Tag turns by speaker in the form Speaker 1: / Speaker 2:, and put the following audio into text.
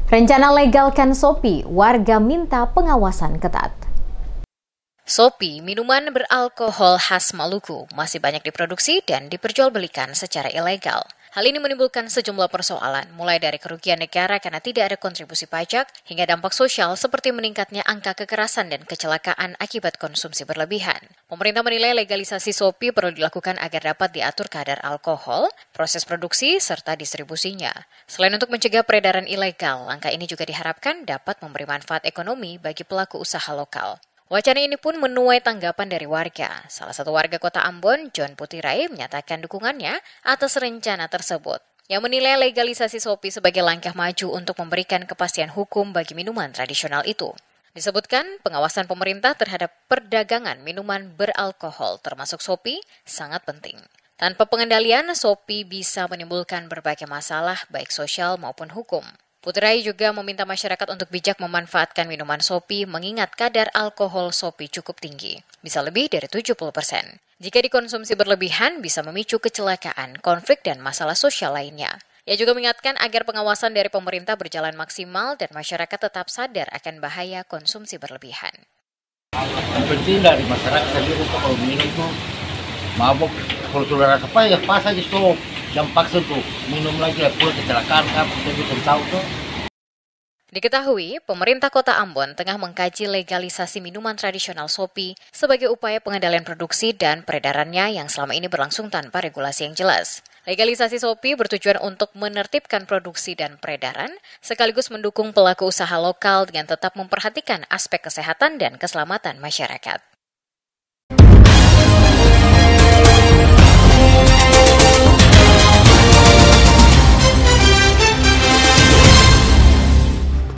Speaker 1: Rencana legalkan Shopee, warga minta pengawasan ketat.
Speaker 2: Shopee, minuman beralkohol khas Maluku, masih banyak diproduksi dan diperjualbelikan secara ilegal. Hal ini menimbulkan sejumlah persoalan, mulai dari kerugian negara karena tidak ada kontribusi pajak, hingga dampak sosial seperti meningkatnya angka kekerasan dan kecelakaan akibat konsumsi berlebihan. Pemerintah menilai legalisasi Shopee perlu dilakukan agar dapat diatur kadar alkohol, proses produksi, serta distribusinya. Selain untuk mencegah peredaran ilegal, langkah ini juga diharapkan dapat memberi manfaat ekonomi bagi pelaku usaha lokal. Wacana ini pun menuai tanggapan dari warga. Salah satu warga kota Ambon, John Putirai, menyatakan dukungannya atas rencana tersebut. Yang menilai legalisasi Shopee sebagai langkah maju untuk memberikan kepastian hukum bagi minuman tradisional itu. Disebutkan, pengawasan pemerintah terhadap perdagangan minuman beralkohol termasuk Shopee sangat penting. Tanpa pengendalian, Shopee bisa menimbulkan berbagai masalah baik sosial maupun hukum. Putrai juga meminta masyarakat untuk bijak memanfaatkan minuman Shopee mengingat kadar alkohol Shopee cukup tinggi, bisa lebih dari 70%. Jika dikonsumsi berlebihan, bisa memicu kecelakaan, konflik, dan masalah sosial lainnya. Ia juga mengingatkan agar pengawasan dari pemerintah berjalan maksimal dan masyarakat tetap sadar akan bahaya konsumsi berlebihan.
Speaker 3: Yang penting dari masyarakat tadi untuk kalau minum tuh mabuk, kalau sudah rasa ya pas aja stop. Jangan paksa tuh minum lagi ya, pula kecelakaan kan, kita bisa tahu tuh.
Speaker 2: Diketahui, pemerintah kota Ambon tengah mengkaji legalisasi minuman tradisional Shopee sebagai upaya pengendalian produksi dan peredarannya yang selama ini berlangsung tanpa regulasi yang jelas. Legalisasi Shopee bertujuan untuk menertibkan produksi dan peredaran, sekaligus mendukung pelaku usaha lokal dengan tetap memperhatikan aspek kesehatan dan keselamatan masyarakat.